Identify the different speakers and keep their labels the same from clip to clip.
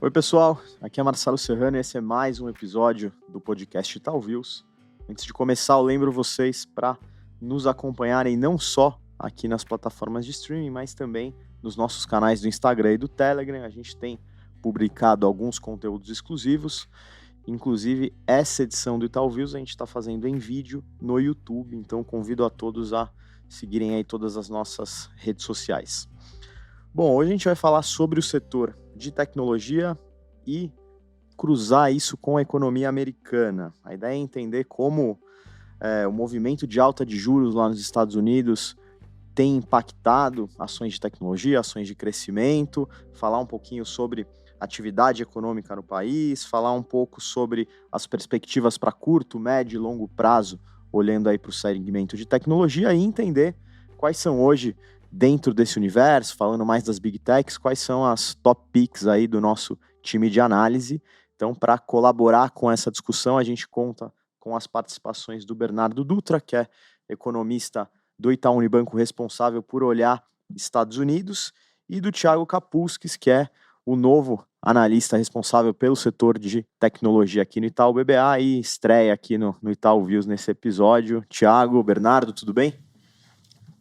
Speaker 1: Oi pessoal, aqui é Marcelo Serrano e esse é mais um episódio do podcast Itaú Views. Antes de começar, eu lembro vocês para nos acompanharem não só aqui nas plataformas de streaming, mas também nos nossos canais do Instagram e do Telegram. A gente tem publicado alguns conteúdos exclusivos, inclusive essa edição do Itaú Views a gente está fazendo em vídeo no YouTube, então convido a todos a seguirem aí todas as nossas redes sociais. Bom, hoje a gente vai falar sobre o setor de tecnologia e cruzar isso com a economia americana. A ideia é entender como o movimento de alta de juros lá nos Estados Unidos tem impactado ações de tecnologia, ações de crescimento, falar um pouquinho sobre atividade econômica no país, falar um pouco sobre as perspectivas para curto, médio e longo prazo, olhando aí para o segmento de tecnologia e entender quais são hoje, dentro desse universo, falando mais das Big Techs, quais são as top picks aí do nosso time de análise. Então, para colaborar com essa discussão, a gente conta com as participações do Bernardo Dutra, que é economista do Itaú Unibanco responsável por olhar Estados Unidos, e do Thiago Kapulskis, que é o novo analista responsável pelo setor de tecnologia aqui no Itaú BBA e estreia aqui no Itaú Views nesse episódio. Thiago, Bernardo, tudo bem?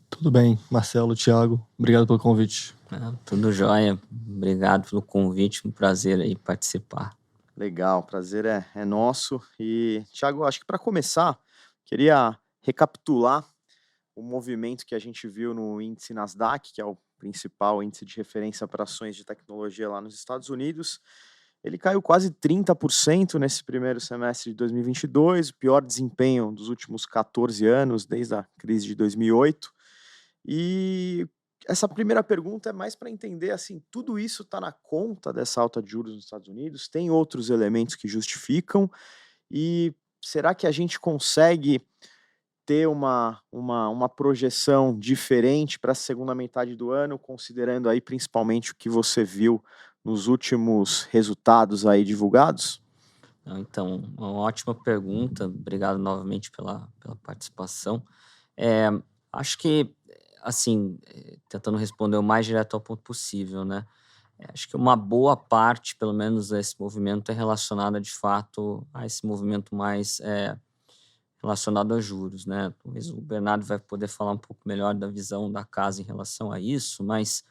Speaker 2: Tudo bem, Marcelo, Thiago, obrigado pelo convite.
Speaker 3: Tudo jóia, obrigado pelo convite, um prazer aí participar.
Speaker 1: Legal, o prazer é nosso. E, Thiago, acho que para começar, queria recapitular o movimento que a gente viu no índice Nasdaq, que é o principal índice de referência para ações de tecnologia lá nos Estados Unidos. Ele caiu quase 30% nesse primeiro semestre de 2022, o pior desempenho dos últimos 14 anos, desde a crise de 2008. E essa primeira pergunta é mais para entender, assim, tudo isso está na conta dessa alta de juros nos Estados Unidos? Tem outros elementos que justificam? E será que a gente consegue ter uma projeção diferente para a segunda metade do ano, considerando aí principalmente o que você viu nos últimos resultados aí divulgados?
Speaker 3: Então, uma ótima pergunta, obrigado novamente pela participação. Acho que, assim, tentando responder o mais direto ao ponto possível, né? Acho que uma boa parte, pelo menos, desse movimento é relacionada, de fato, a esse movimento mais relacionado a juros, né? Talvez o Bernardo vai poder falar um pouco melhor da visão da casa em relação a isso, mas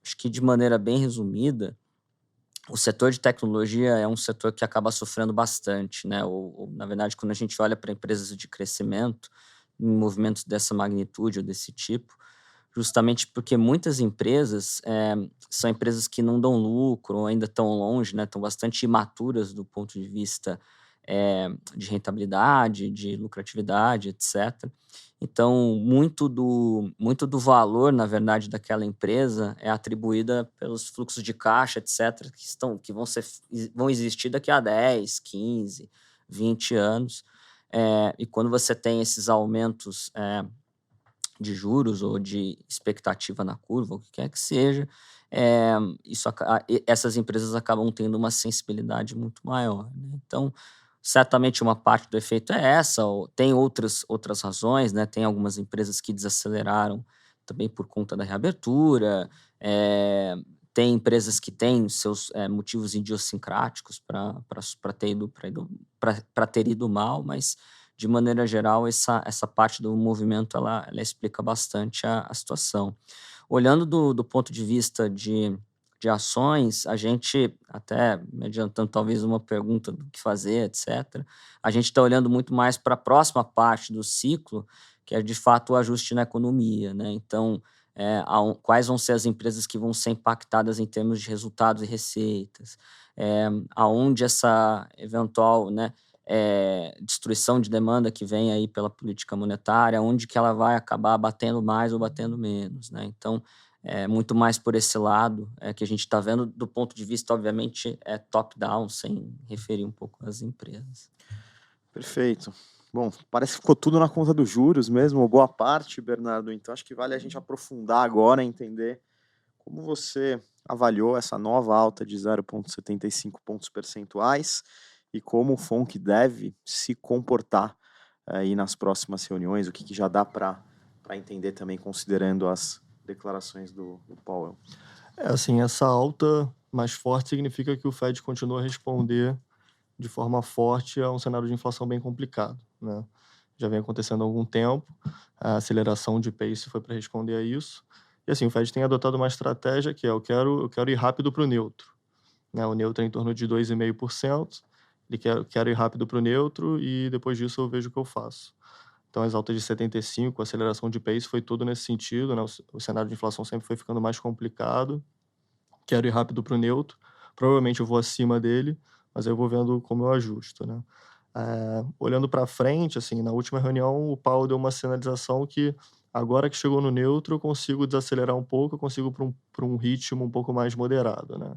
Speaker 3: acho que, de maneira bem resumida, o setor de tecnologia é um setor que acaba sofrendo bastante, né? Ou, na verdade, quando a gente olha para empresas de crescimento, em movimentos dessa magnitude ou desse tipo, justamente porque muitas empresas são empresas que não dão lucro ou ainda estão longe, né? Estão bastante imaturas do ponto de vista de rentabilidade, de lucratividade, etc. Então, muito do valor, na verdade, daquela empresa é atribuída pelos fluxos de caixa, etc., que vão existir daqui a 10, 15, 20 anos. E quando você tem esses aumentos de juros ou de expectativa na curva, o que quer que seja, essas empresas acabam tendo uma sensibilidade muito maior, né? Então, certamente uma parte do efeito é essa, ou tem outras razões, né? Tem algumas empresas que desaceleraram também por conta da reabertura, tem empresas que têm seus motivos idiosincráticos para ter ido mal, mas, de maneira geral, essa parte do movimento ela explica bastante a situação. Olhando do ponto de vista de ações, a gente, até me adiantando talvez uma pergunta do que fazer, etc., a gente está olhando muito mais para a próxima parte do ciclo, que é de fato o ajuste na economia, né? Então, quais vão ser as empresas que vão ser impactadas em termos de resultados e receitas, aonde essa eventual, né, destruição de demanda que vem aí pela política monetária, onde que ela vai acabar batendo mais ou batendo menos, né? Então, muito mais por esse lado que a gente está vendo do ponto de vista, obviamente, top-down, sem referir um pouco às empresas.
Speaker 1: Perfeito. Bom, parece que ficou tudo na conta dos juros mesmo, ou boa parte, Bernardo. Então, acho que vale a gente aprofundar agora, entender como você avaliou essa nova alta de 0,75 pontos percentuais e como o FONC deve se comportar aí nas próximas reuniões, o que já dá para entender também, considerando as declarações do Powell.
Speaker 2: Assim, essa alta mais forte significa que o Fed continua a responder de forma forte a um cenário de inflação bem complicado, né? Já vem acontecendo há algum tempo, a aceleração de pace foi para responder a isso. E assim, o Fed tem adotado uma estratégia que é eu quero ir rápido para o neutro, né? O neutro é em torno de 2,5%, quero ir rápido para o neutro e depois disso eu vejo o que eu faço. Então, as altas de 75, a aceleração de pace foi tudo nesse sentido, né? O cenário de inflação sempre foi ficando mais complicado. Quero ir rápido para o neutro. Provavelmente eu vou acima dele, mas eu vou vendo como eu ajusto, né? Olhando para frente, assim, na última reunião, o Powell deu uma sinalização que agora que chegou no neutro, eu consigo desacelerar um pouco, eu consigo para um ritmo um pouco mais moderado, né?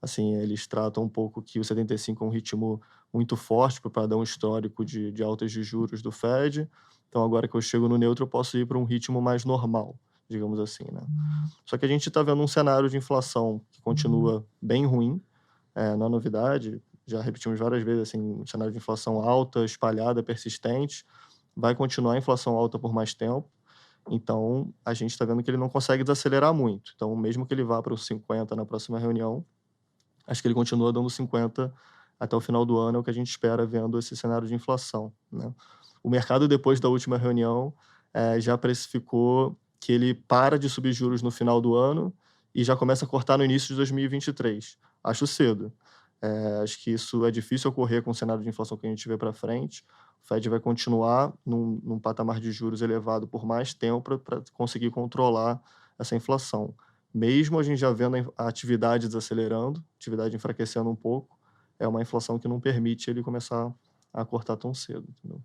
Speaker 2: Assim, eles tratam um pouco que o 75 é um ritmo muito forte para dar um histórico de altas de juros do Fed. Então, agora que eu chego no neutro, eu posso ir para um ritmo mais normal, digamos assim, né? Só que a gente está vendo um cenário de inflação que continua bem ruim, não é novidade, já repetimos várias vezes, assim, um cenário de inflação alta, espalhada, persistente, vai continuar a inflação alta por mais tempo, então a gente está vendo que ele não consegue desacelerar muito. Então, mesmo que ele vá para os 50 na próxima reunião, acho que ele continua dando 50 até o final do ano, é o que a gente espera vendo esse cenário de inflação, né? O mercado, depois da última reunião, já precificou que ele para de subir juros no final do ano e já começa a cortar no início de 2023. Acho cedo. Acho que isso é difícil ocorrer com o cenário de inflação que a gente vê para frente. O Fed vai continuar num patamar de juros elevado por mais tempo para conseguir controlar essa inflação. Mesmo a gente já vendo a atividade desacelerando, a atividade enfraquecendo um pouco, é uma inflação que não permite ele começar a cortar tão cedo, entendeu?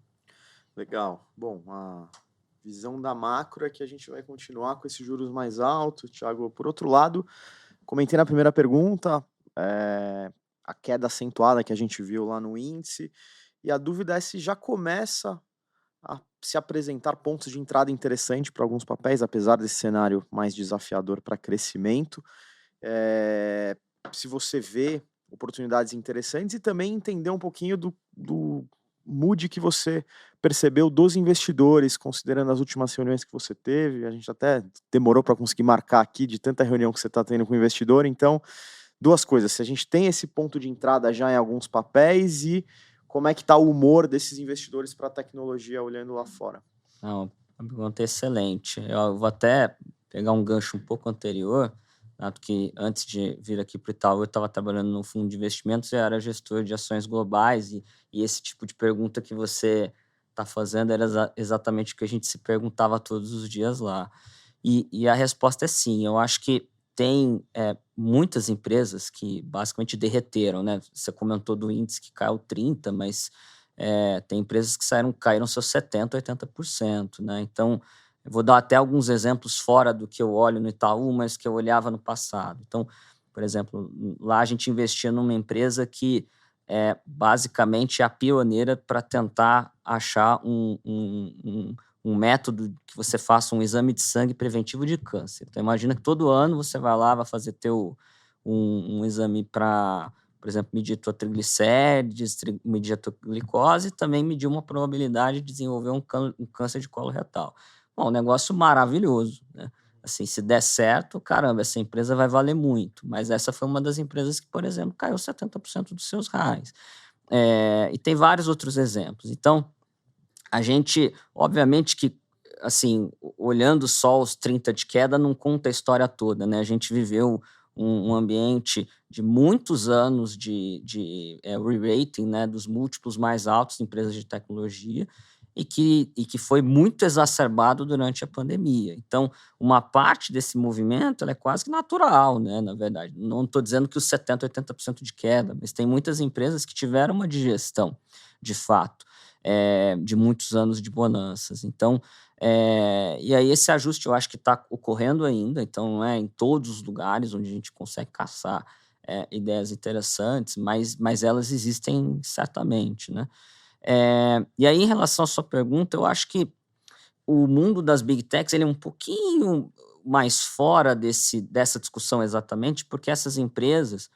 Speaker 1: Legal. Bom, a visão da macro é que a gente vai continuar com esses juros mais altos. Thiago, por outro lado, comentei na primeira pergunta, a queda acentuada que a gente viu lá no índice, e a dúvida é se já começa a se apresentar pontos de entrada interessante para alguns papéis, apesar desse cenário mais desafiador para crescimento. Se você vê oportunidades interessantes e também entender um pouquinho do mood que você percebeu dos investidores, considerando as últimas reuniões que você teve. A gente até demorou para conseguir marcar aqui de tanta reunião que você está tendo com o investidor. Então, duas coisas: se a gente tem esse ponto de entrada já em alguns papéis e como é que está o humor desses investidores para a tecnologia olhando lá fora.
Speaker 3: Não, a pergunta é excelente. Eu vou até pegar um gancho um pouco anterior, que antes de vir aqui para o Itaú, eu estava trabalhando no fundo de investimentos e era gestor de ações globais, e esse tipo de pergunta que você está fazendo era exatamente o que a gente se perguntava todos os dias lá. E a resposta é sim. Eu acho que tem muitas empresas que basicamente derreteram, né? Você comentou do índice que caiu 30%, mas tem empresas que caíram seus 70%, 80%, né? Então, eu vou dar até alguns exemplos fora do que eu olho no Itaú, mas que eu olhava no passado. Então, por exemplo, lá a gente investia numa empresa que basicamente é a pioneira para tentar achar um método que você faça um exame de sangue preventivo de câncer. Então, imagina que todo ano você vai lá, vai fazer um exame para, por exemplo, medir tua triglicérides, medir a tua glicose e também medir uma probabilidade de desenvolver um câncer de colo retal. Bom, um negócio maravilhoso, né? Assim, se der certo, caramba, essa empresa vai valer muito. Mas essa foi uma das empresas que, por exemplo, caiu 70% dos seus RAIs. E tem vários outros exemplos. Então, a gente, obviamente que, assim, olhando só os 30 de queda, não conta a história toda, né? A gente viveu um ambiente de muitos anos de re-rating, né, dos múltiplos mais altos de empresas de tecnologia, e que foi muito exacerbado durante a pandemia. Então, uma parte desse movimento ela é quase que natural, né, na verdade. Não estou dizendo que os 70%, 80% de queda, mas tem muitas empresas que tiveram uma digestão, de fato, de muitos anos de bonanças. Então, e aí esse ajuste eu acho que está ocorrendo ainda, então não é em todos os lugares onde a gente consegue caçar ideias interessantes, mas elas existem certamente, né? E aí, em relação à sua pergunta, eu acho que o mundo das Big Techs ele é um pouquinho mais fora dessa discussão exatamente, porque essas empresas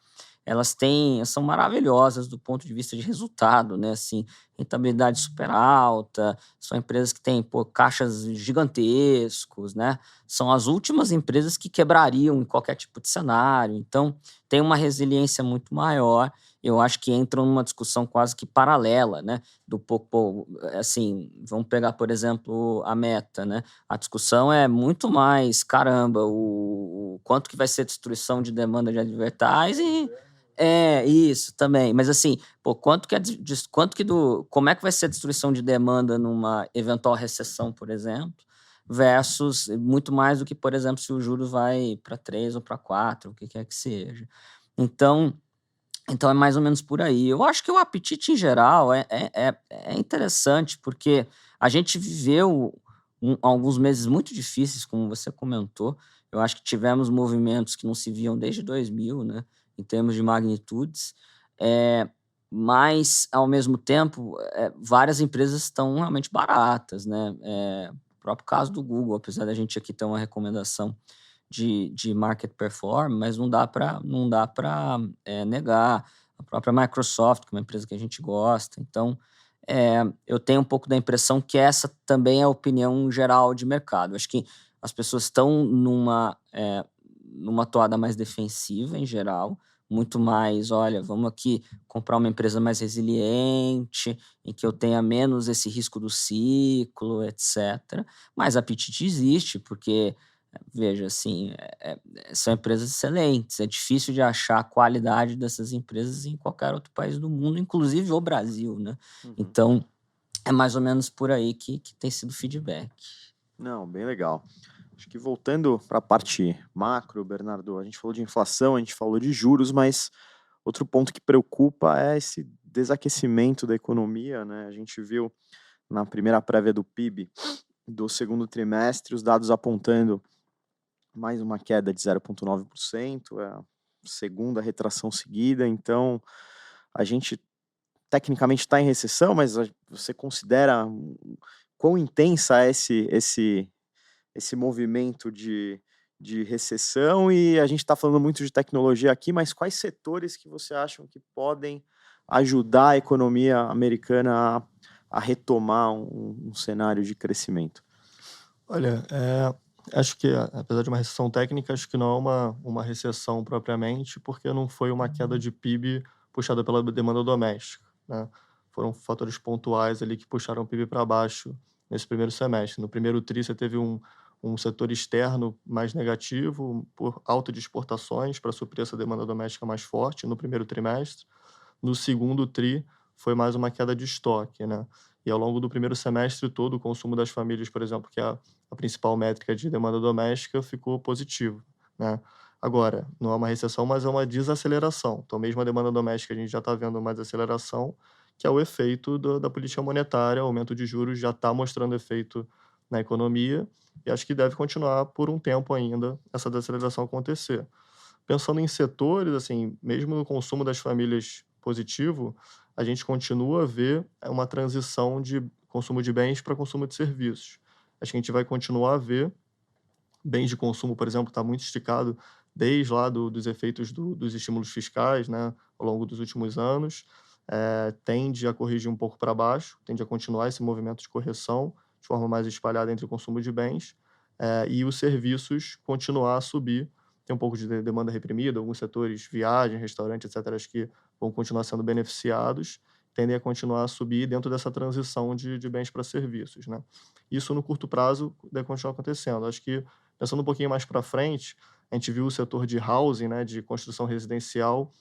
Speaker 3: são maravilhosas do ponto de vista de resultado, né? Assim, rentabilidade super alta, são empresas que têm caixas gigantescos, né? São as últimas empresas que quebrariam em qualquer tipo de cenário. Então, tem uma resiliência muito maior. Eu acho que entram numa discussão quase que paralela, né? Assim, vamos pegar, por exemplo, a Meta, né? A discussão é muito mais, caramba, o quanto que vai ser a destruição de demanda de advertising. Isso também. Mas assim, como é que vai ser a destruição de demanda numa eventual recessão, por exemplo, versus muito mais do que, por exemplo, se o juros vai para 3 ou para 4, o que quer que seja. Então é mais ou menos por aí. Eu acho que o apetite em geral é interessante, porque a gente viveu alguns meses muito difíceis, como você comentou. Eu acho que tivemos movimentos que não se viam desde 2000, né, em termos de magnitudes, mas, ao mesmo tempo, várias empresas estão realmente baratas, né? O próprio caso do Google, apesar da gente aqui ter uma recomendação de market performance, mas não dá para negar. A própria Microsoft, que é uma empresa que a gente gosta. Então, eu tenho um pouco da impressão que essa também é a opinião geral de mercado. Acho que as pessoas estão numa toada mais defensiva em geral, muito mais, olha, vamos aqui comprar uma empresa mais resiliente, em que eu tenha menos esse risco do ciclo, etc. Mas apetite existe, porque veja, assim, são empresas excelentes. É difícil de achar a qualidade dessas empresas em qualquer outro país do mundo, inclusive o Brasil, né? Então, é mais ou menos por aí que tem sido o feedback.
Speaker 1: Não, bem legal. Acho que voltando para a parte macro, Bernardo, a gente falou de inflação, a gente falou de juros, mas outro ponto que preocupa é esse desaquecimento da economia, né? A gente viu na primeira prévia do PIB do segundo trimestre os dados apontando mais uma queda de 0,9%, é a segunda retração seguida, então a gente tecnicamente está em recessão, mas você considera quão intensa é esse movimento de recessão? E a gente está falando muito de tecnologia aqui, mas quais setores que você acha que podem ajudar a economia americana a retomar um cenário de crescimento?
Speaker 2: Olha, acho que, apesar de uma recessão técnica, acho que não é uma recessão propriamente, porque não foi uma queda de PIB puxada pela demanda doméstica, né? Foram fatores pontuais ali que puxaram o PIB para baixo nesse primeiro semestre. No primeiro tri, você teve um setor externo mais negativo, por alta de exportações para suprir essa demanda doméstica mais forte no primeiro trimestre. No segundo tri, foi mais uma queda de estoque, né? E ao longo do primeiro semestre todo, o consumo das famílias, por exemplo, que é a principal métrica de demanda doméstica, ficou positivo, né? Agora, não é uma recessão, mas é uma desaceleração. Então, mesmo a demanda doméstica, a gente já está vendo mais aceleração, que é o efeito da política monetária, o aumento de juros já está mostrando efeito na economia, e acho que deve continuar por um tempo ainda essa desaceleração acontecer. Pensando em setores, assim, mesmo no consumo das famílias positivo, a gente continua a ver uma transição de consumo de bens para consumo de serviços. Acho que a gente vai continuar a ver bens de consumo, por exemplo, está muito esticado desde lá dos efeitos dos estímulos fiscais, né, ao longo dos últimos anos, tende a corrigir um pouco para baixo, tende a continuar esse movimento de correção de forma mais espalhada entre o consumo de bens, e os serviços continuar a subir. Tem um pouco de demanda reprimida, alguns setores, viagem, restaurante, etc., acho que vão continuar sendo beneficiados, tendem a continuar a subir dentro dessa transição de bens para serviços, né? Isso no curto prazo deve continuar acontecendo. Acho que, pensando um pouquinho mais para frente, a gente viu o setor de housing, né, de construção residencial,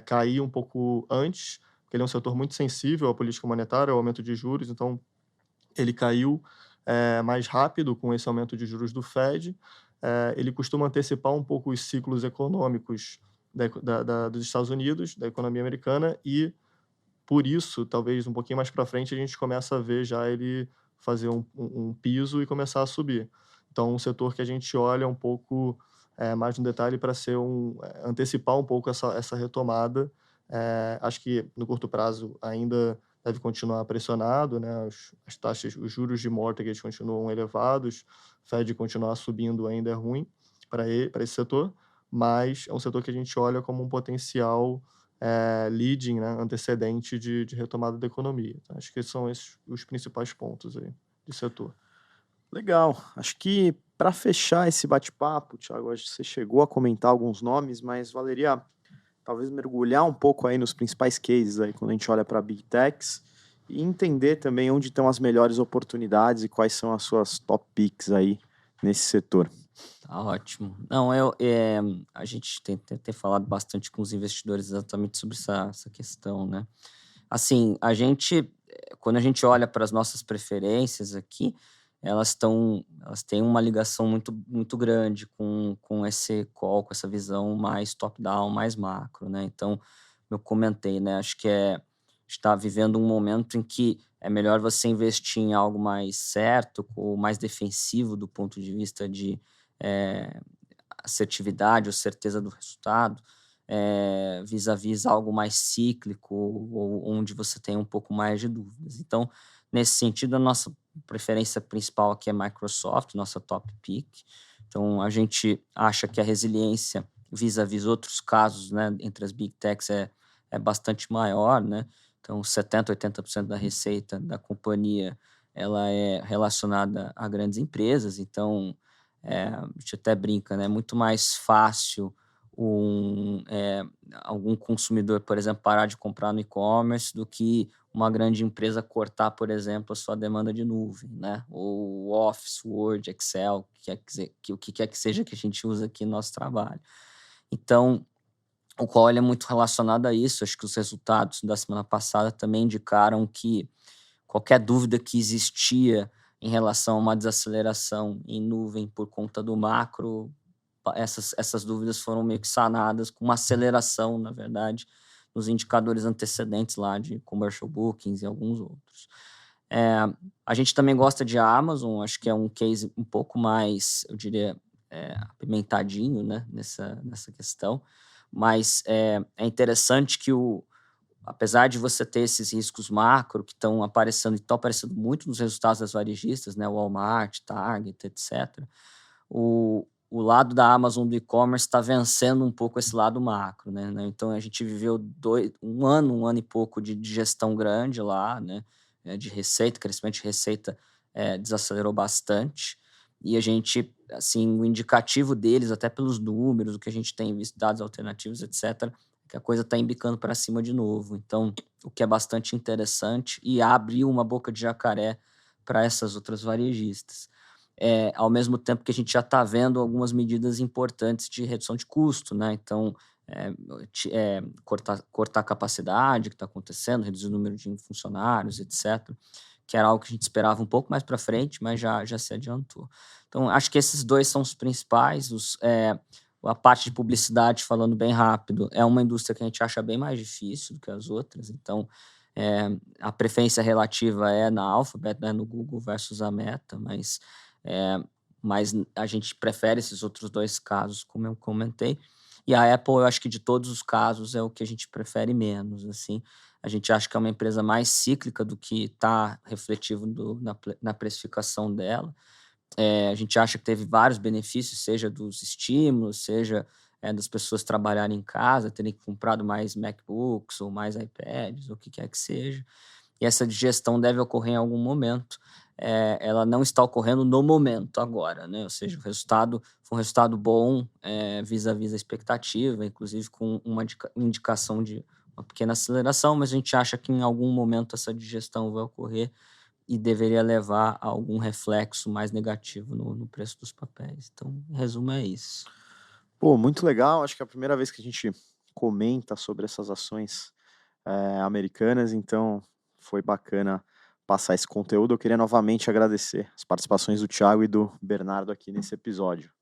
Speaker 2: cair um pouco antes, porque ele é um setor muito sensível à política monetária, ao aumento de juros, então ele caiu mais rápido com esse aumento de juros do Fed. Ele costuma antecipar um pouco os ciclos econômicos dos Estados Unidos, da economia americana, e por isso, talvez um pouquinho mais para frente, a gente começa a ver já ele fazer um piso e começar a subir. Então, um setor que a gente olha um pouco mais no detalhe para ser antecipar um pouco essa retomada. Acho que no curto prazo ainda deve continuar pressionado, né? As taxas, os juros de mortgage continuam elevados, Fed continuar subindo ainda é ruim para esse setor, mas é um setor que a gente olha como um potencial leading, né, antecedente de retomada da economia. Então, acho que são esses os principais pontos aí de setor.
Speaker 1: Legal. Acho que para fechar esse bate-papo, Thiago, acho que você chegou a comentar alguns nomes, mas valeria talvez mergulhar um pouco aí nos principais cases aí quando a gente olha para Big Techs e entender também onde estão as melhores oportunidades e quais são as suas top picks aí nesse setor.
Speaker 3: Tá ótimo. Não, a gente tem falado bastante com os investidores exatamente sobre essa questão, né? Assim, quando a gente olha para as nossas preferências aqui, elas têm uma ligação muito grande com esse call, com essa visão mais top-down, mais macro, né? Então, eu comentei, né? Acho que está vivendo um momento em que é melhor você investir em algo mais certo, ou mais defensivo do ponto de vista de eh, assertividade ou certeza do resultado, vis-à-vis algo mais cíclico ou onde você tem um pouco mais de dúvidas. Então, nesse sentido, a nossa preferência principal aqui é Microsoft, nossa top pick. Então, a gente acha que a resiliência vis-à-vis outros casos, né, entre as Big Techs é bastante maior, né? Então, 70%, 80% da receita da companhia ela é relacionada a grandes empresas. Então, a gente até brinca, né? É muito mais fácil algum consumidor, por exemplo, parar de comprar no e-commerce do que uma grande empresa cortar, por exemplo, a sua demanda de nuvem, né? Ou Office, Word, Excel, o que quer que seja que a gente usa aqui no nosso trabalho. Então, o qual é muito relacionado a isso. Acho que os resultados da semana passada também indicaram que qualquer dúvida que existia em relação a uma desaceleração em nuvem por conta do macro, essas dúvidas foram meio que sanadas com uma aceleração, na verdade, nos indicadores antecedentes lá de commercial bookings e alguns outros. A gente também gosta de Amazon, acho que é um case um pouco mais, eu diria, apimentadinho, né, nessa questão, mas é interessante que apesar de você ter esses riscos macro que estão aparecendo muito nos resultados das varejistas, né, Walmart, Target, etc., o lado da Amazon do e-commerce está vencendo um pouco esse lado macro, né? Então, a gente viveu um ano e pouco de gestão grande lá, né? De receita, crescimento de receita desacelerou bastante. E a gente, assim, o indicativo deles, até pelos números, o que a gente tem visto, dados alternativos, etc., que a coisa está embicando para cima de novo. Então, o que é bastante interessante e abre uma boca de jacaré para essas outras varejistas. Ao mesmo tempo que a gente já está vendo algumas medidas importantes de redução de custo, né? Então, cortar a capacidade que está acontecendo, reduzir o número de funcionários, etc., que era algo que a gente esperava um pouco mais para frente, mas já se adiantou. Então, acho que esses dois são os principais. A parte de publicidade, falando bem rápido, é uma indústria que a gente acha bem mais difícil do que as outras. Então, a preferência relativa é na Alphabet, né, no Google versus a Meta, mas a gente prefere esses outros dois casos, como eu comentei. E a Apple, eu acho que de todos os casos é o que a gente prefere menos, assim. A gente acha que é uma empresa mais cíclica do que está refletivo na precificação dela. A gente acha que teve vários benefícios, seja dos estímulos, seja das pessoas trabalharem em casa, terem comprado mais MacBooks ou mais iPads, ou o que quer que seja. E essa digestão deve ocorrer em algum momento. Ela não está ocorrendo no momento agora, né? Ou seja, o resultado foi um resultado bom vis-à-vis a expectativa, inclusive com uma indicação de uma pequena aceleração, mas a gente acha que em algum momento essa digestão vai ocorrer e deveria levar a algum reflexo mais negativo no preço dos papéis. Então, em resumo, é isso.
Speaker 1: Pô, muito legal. Acho que é a primeira vez que a gente comenta sobre essas ações americanas, então foi bacana passar esse conteúdo. Eu queria novamente agradecer as participações do Thiago e do Bernardo aqui nesse episódio.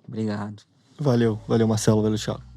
Speaker 3: Obrigado.
Speaker 2: Valeu, Marcelo, valeu, Thiago.